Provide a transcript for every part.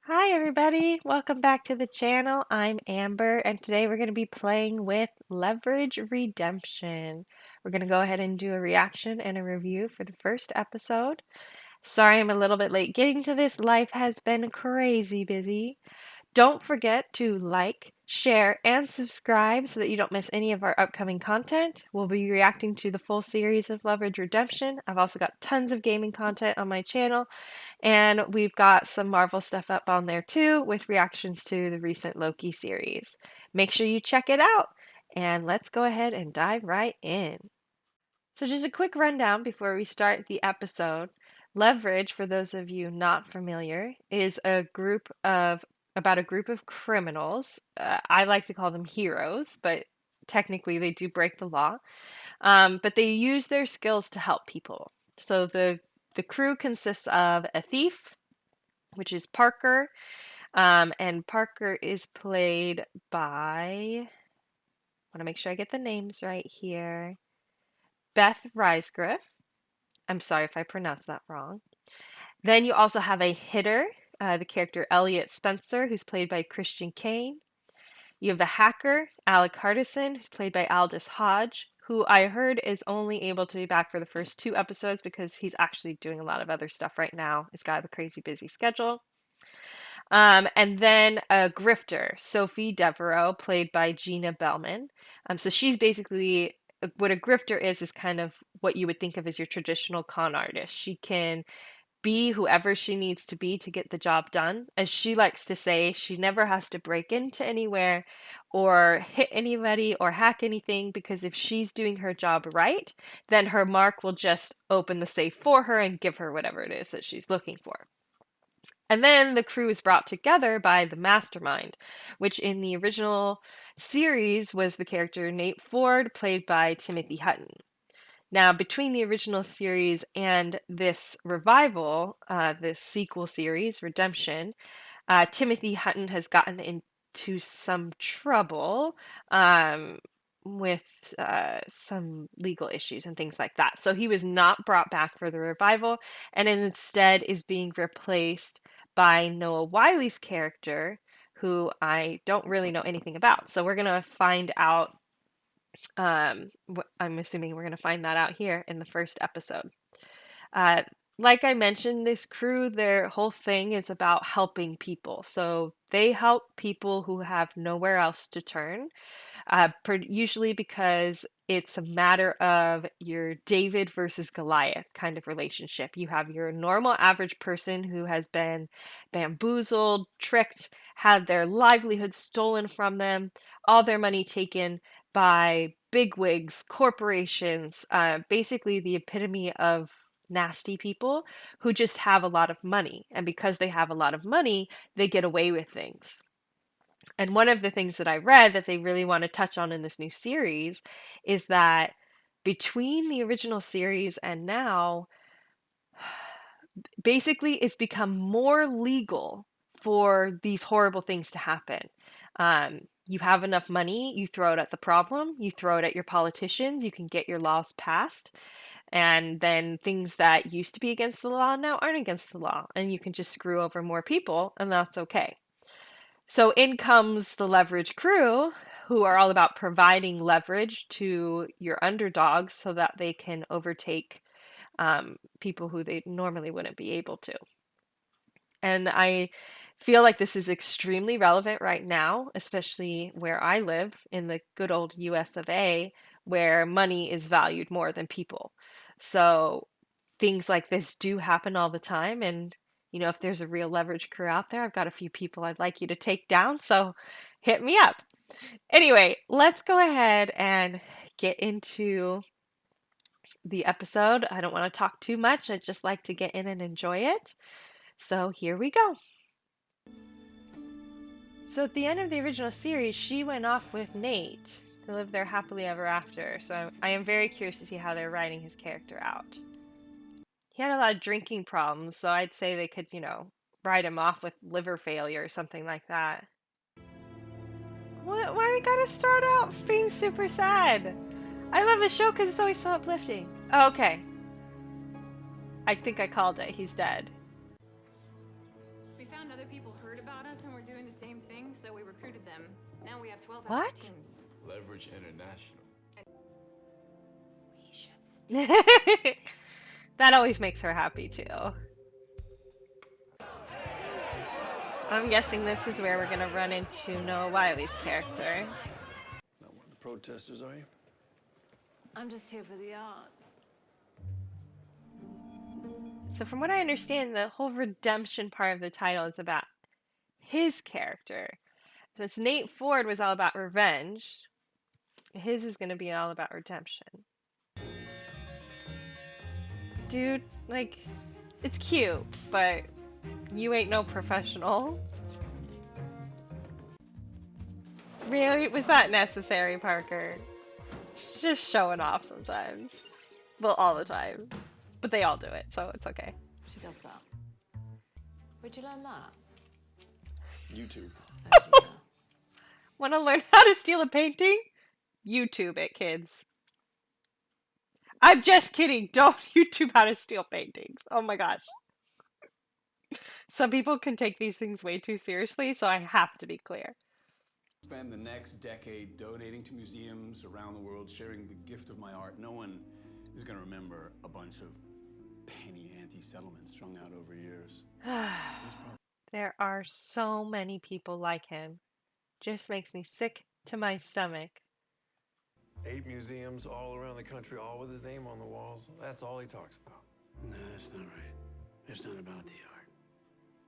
Hi everybody, welcome back to the channel. I'm Amber and today we're going to be playing with Leverage Redemption. We're going to go ahead and do a reaction and a review for the first episode. Sorry I'm a little bit late getting to this. Life has been crazy busy. Don't forget to like, share, and subscribe so that you don't miss any of our upcoming content. We'll be reacting to the full series of Leverage Redemption. I've also got tons of gaming content on my channel, and we've got some Marvel stuff up on there too with reactions to the recent Loki series. Make sure you check it out, and let's go ahead and dive right in. So just a quick rundown before we start the episode. Leverage, for those of you not familiar, is about a group of criminals. I like to call them heroes, but technically they do break the law. But they use their skills to help people. So the crew consists of a thief, which is Parker, and Parker is played by, I want to make sure I get the names right here, Beth Riesgriff. I'm sorry if I pronounced that wrong. Then you also have a hitter, the character Elliot Spencer, who's played by Christian Kane. You have the hacker, Alec Hardison, who's played by Aldous Hodge, who I heard is only able to be back for the first 2 episodes because he's actually doing a lot of other stuff right now. He's got a crazy busy schedule. And then a grifter, Sophie Devereaux, played by Gina Bellman. So she's basically what a grifter is kind of what you would think of as your traditional con artist. She can be whoever she needs to be to get the job done. As she likes to say, she never has to break into anywhere or hit anybody or hack anything, because if she's doing her job right, then her mark will just open the safe for her and give her whatever it is that she's looking for. And then the crew is brought together by the mastermind, which in the original series was the character Nate Ford, played by Timothy Hutton. Now, between the original series and this revival, this sequel series, Redemption, Timothy Hutton has gotten into some trouble with some legal issues and things like that. So he was not brought back for the revival, and instead is being replaced by Noah Wiley's character, who I don't really know anything about. So we're going to find out. I'm assuming we're going to find that out here in the first episode. Uh, like I mentioned, this crew, their whole thing is about helping people. So they help people who have nowhere else to turn, usually because it's a matter of your David versus Goliath kind of relationship. You have your normal average person who has been bamboozled, tricked, had their livelihood stolen from them, all their money taken by bigwigs, corporations, basically the epitome of nasty people who just have a lot of money. And because they have a lot of money, they get away with things. And one of the things that I read that they really want to touch on in this new series is that between the original series and now, basically it's become more legal for these horrible things to happen. You have enough money, you throw it at the problem, you throw it at your politicians, you can get your laws passed, and then things that used to be against the law now aren't against the law, and you can just screw over more people, and that's okay. So in comes the leverage crew, who are all about providing leverage to your underdogs so that they can overtake people who they normally wouldn't be able to. And I feel like this is extremely relevant right now, especially where I live in the good old US of A, where money is valued more than people. So things like this do happen all the time. And, if there's a real leverage crew out there, I've got a few people I'd like you to take down. So hit me up. Anyway, let's go ahead and get into the episode. I don't want to talk too much. I'd just like to get in and enjoy it. So here we go. So at the end of the original series, she went off with Nate to live there happily ever after. So I am very curious to see how they're writing his character out. He had a lot of drinking problems, so I'd say they could, write him off with liver failure or something like that. Why we gotta start out being super sad? I love the show because it's always so uplifting. Oh, okay. I think I called it. He's dead. We found Other people heard about us and were doing the same thing, so we recruited them. Now we have 12 What? active teams. Leverage International. We should steal. That always makes her happy too. I'm guessing this is where we're gonna run into Noah Wiley's character. Not one of the protesters, are you? I'm just here for the art. So from what I understand, the whole redemption part of the title is about his character. Since Nate Ford was all about revenge, his is gonna be all about redemption. Dude, like, it's cute, but you ain't no professional. Really? Was that necessary, Parker? Just showing off sometimes. Well, all the time. But they all do it, so it's okay. She does that. Where'd you learn that? YouTube. Want to learn how to steal a painting? YouTube it, kids. I'm just kidding. Don't YouTube how to steal paintings. Oh my gosh. Some people can take these things way too seriously, so I have to be clear. Spend the next decade donating to museums around the world, sharing the gift of my art. No one is going to remember a bunch of penny ante settlements strung out over years. There are so many people like him. Just makes me sick to my stomach. 8 museums all around the country, all with his name on the walls. That's all he talks about. No, that's not right. It's not about the art.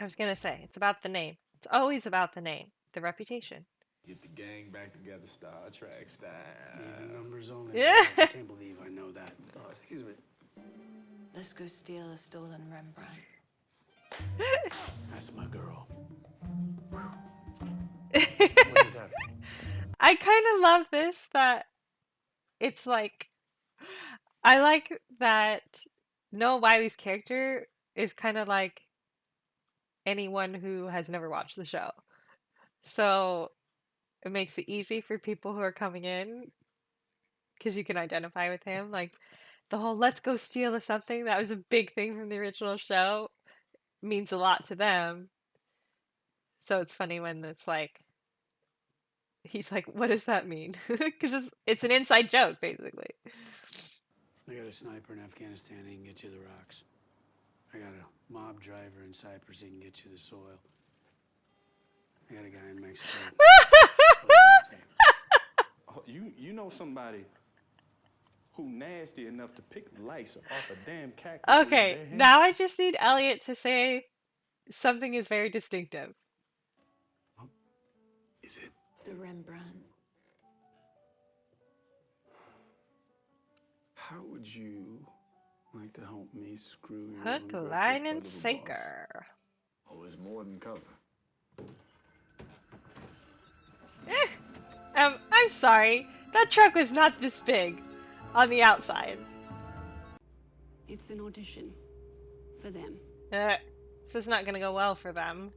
I was gonna say, it's about the name. It's always about the name, the reputation. Get the gang back together, Star Trek style. Even numbers only. Yeah. I can't believe I know that. Oh, excuse me. Let's go steal a stolen Rembrandt. That's my girl. What is that? I kind of love this, that it's like, I like that Noah Wiley's character is kind of like anyone who has never watched the show. So it makes it easy for people who are coming in because you can identify with him. Like the whole let's go steal something, that was a big thing from the original show, means a lot to them. So it's funny when it's like, he's like, what does that mean? Because it's an inside joke, basically. I got a sniper in Afghanistan, he can get you the rocks. I got a mob driver in Cyprus, he can get you the soil. I got a guy in Mexico. Oh, you know somebody who nasty enough to pick the lice off a damn cactus? Okay, now I just need Elliot to say something is very distinctive. Is it? The Rembrandt. How would you like to help me screw your Hook, ungrateful line, and butt of a boss? sinker. Oh, it's more than cover. I'm sorry. That truck was not this big on the outside. It's an audition for them. This is not gonna go well for them.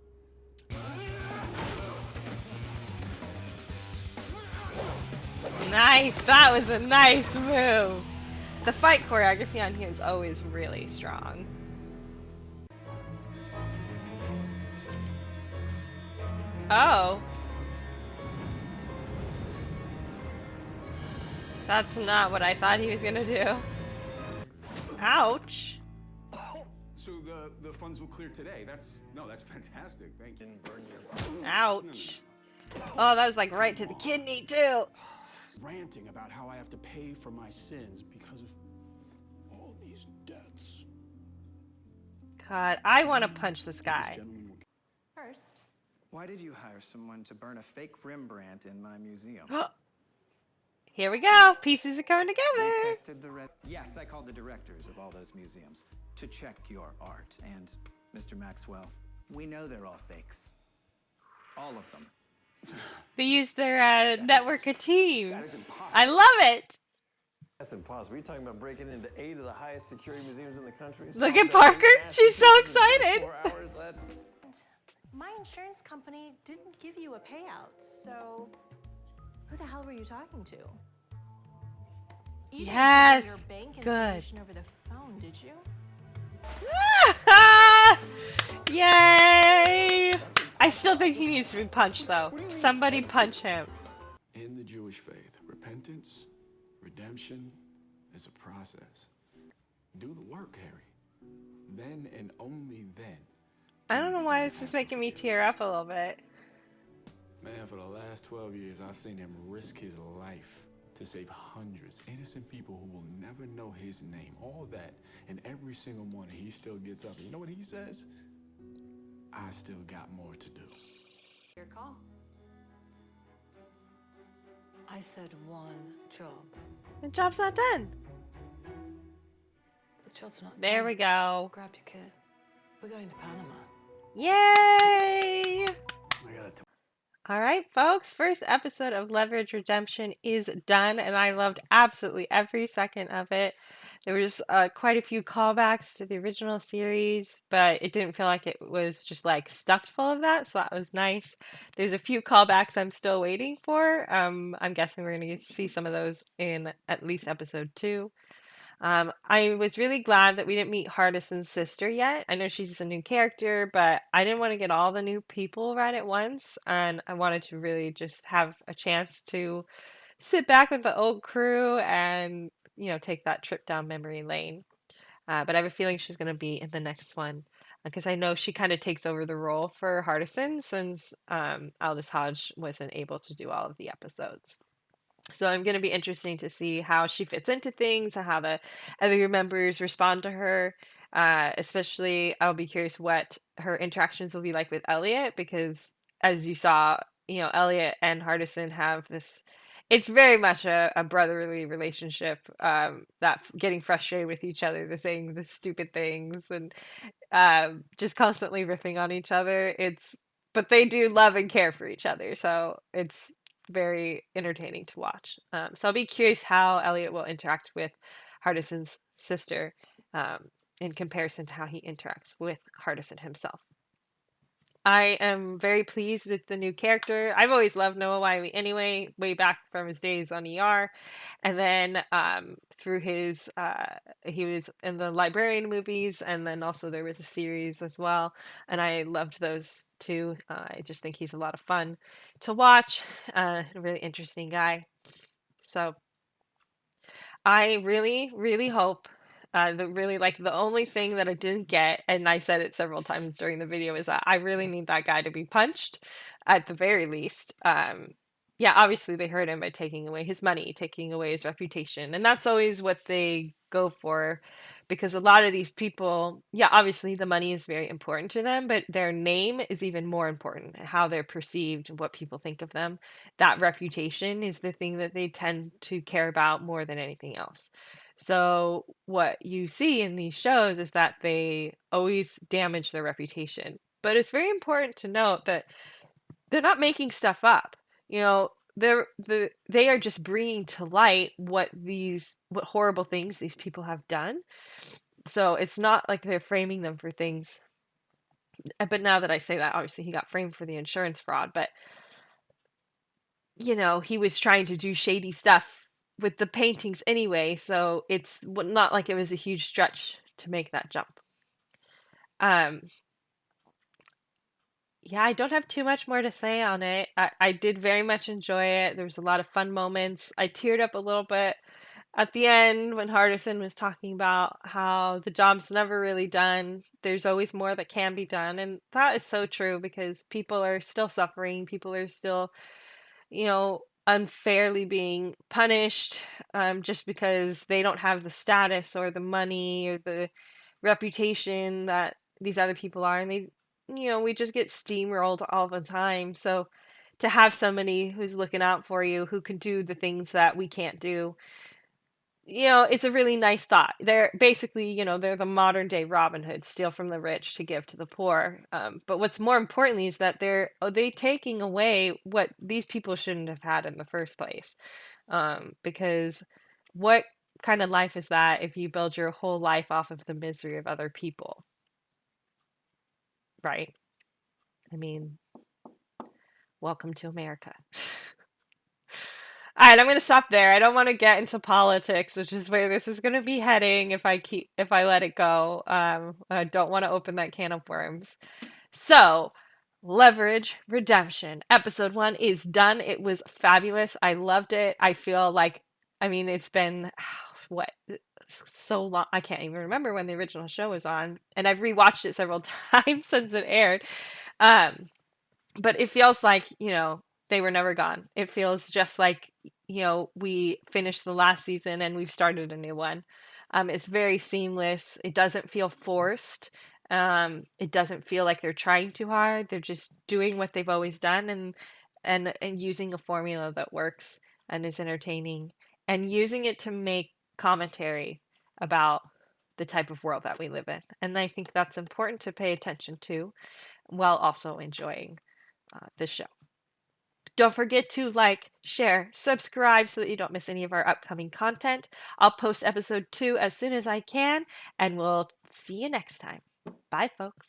Nice! That was a nice move! The fight choreography on here is always really strong. Oh. That's not what I thought he was gonna do. Ouch. So the funds will clear today. That's fantastic. Thank you. Didn't burn your... Ouch. Oh, that was like right to the kidney too. Ranting about how I have to pay for my sins because of all these debts. God, I want to punch this guy. First, Why did you hire someone to burn a fake Rembrandt in my museum? Here we go. Pieces are coming We together. tested the Yes, I called the directors of all those museums to check your art. And, Mr. Maxwell, we know they're all fakes. All of them. They used their network of teams. That is impossible. I love it. That's impossible. You're talking about breaking into 8 of the highest security museums in the country? Look Solve at that Parker. massive She's so case in excited. 24 hours. That's... My insurance company didn't give you a payout, so who the hell were you talking to? You didn't Yes, give your bank good. information over the phone, did you? Yay! think he needs to be punched, though. Somebody punch him. In the Jewish faith, repentance, redemption is a process. Do the work, Harry. Then and only then. I don't know why this is making me tear up a little bit. Man, for the last 12 years, I've seen him risk his life to save hundreds, innocent people who will never know his name. All that, and every single morning he still gets up. And you know what he says? I still got more to do. Your call. I said one job. The job's not done. The job's not There done. we go. Grab your kit. We're going to Panama. Yay! I got it. All right, folks, first episode of Leverage Redemption is done, and I loved absolutely every second of it. There was quite a few callbacks to the original series, but it didn't feel like it was just like stuffed full of that, so that was nice. There's a few callbacks I'm still waiting for. I'm guessing we're going to see some of those in at least episode 2. I was really glad that we didn't meet Hardison's sister yet. I know she's a new character, but I didn't want to get all the new people right at once, and I wanted to really just have a chance to sit back with the old crew and, take that trip down memory lane. But I have a feeling she's going to be in the next one because I know she kind of takes over the role for Hardison since Aldous Hodge wasn't able to do all of the episodes. So I'm going to be interesting to see how she fits into things and how the other members respond to her. Especially, I'll be curious what her interactions will be like with Elliot because, as you saw, Elliot and Hardison have this. It's very much a brotherly relationship. That's getting frustrated with each other. They're saying the stupid things and just constantly riffing on each other. But they do love and care for each other, so it's very entertaining to watch. So I'll be curious how Elliot will interact with Hardison's sister in comparison to how he interacts with Hardison himself. I am very pleased with the new character. I've always loved Noah Wyle anyway, way back from his days on ER. And then through his, he was in the Librarian movies, and then also there was a series as well. And I loved those too. I just think he's a lot of fun to watch. A really interesting guy. So I really, really hope the only thing that I didn't get, and I said it several times during the video, is that I really need that guy to be punched at the very least. Yeah, obviously they hurt him by taking away his money, taking away his reputation, and that's always what they go for because a lot of these people, yeah, obviously the money is very important to them, but their name is even more important, how they're perceived, what people think of them. That reputation is the thing that they tend to care about more than anything else. So what you see in these shows is that they always damage their reputation. But it's very important to note that they're not making stuff up. They are just bringing to light what horrible things these people have done. So it's not like they're framing them for things. But now that I say that, obviously he got framed for the insurance fraud, but he was trying to do shady stuff with the paintings anyway, so it's not like it was a huge stretch to make that jump. Yeah, I don't have too much more to say on it. I did very much enjoy it. There was a lot of fun moments. I teared up a little bit at the end when Hardison was talking about how the job's never really done. There's always more that can be done, and that is so true because people are still suffering. People are still unfairly being punished just because they don't have the status or the money or the reputation that these other people are. And we just get steamrolled all the time. So to have somebody who's looking out for you, who can do the things that we can't do, it's a really nice thought. They're basically, they're the modern day Robin Hood, steal from the rich to give to the poor. But what's more importantly is that they taking away what these people shouldn't have had in the first place. Because what kind of life is that if you build your whole life off of the misery of other people? Right? I mean, welcome to America. All right, I'm going to stop there. I don't want to get into politics, which is where this is going to be heading if I let it go. I don't want to open that can of worms. So, Leverage Redemption. Episode 1 is done. It was fabulous. I loved it. I feel like, I mean, it's been, what, so long. I can't even remember when the original show was on. And I've rewatched it several times since it aired. But it feels like, they were never gone. It feels just like, we finished the last season and we've started a new one. It's very seamless. It doesn't feel forced. It doesn't feel like they're trying too hard. They're just doing what they've always done and using a formula that works and is entertaining and using it to make commentary about the type of world that we live in. And I think that's important to pay attention to while also enjoying the show. Don't forget to like, share, subscribe so that you don't miss any of our upcoming content. I'll post episode 2 as soon as I can, and we'll see you next time. Bye, folks.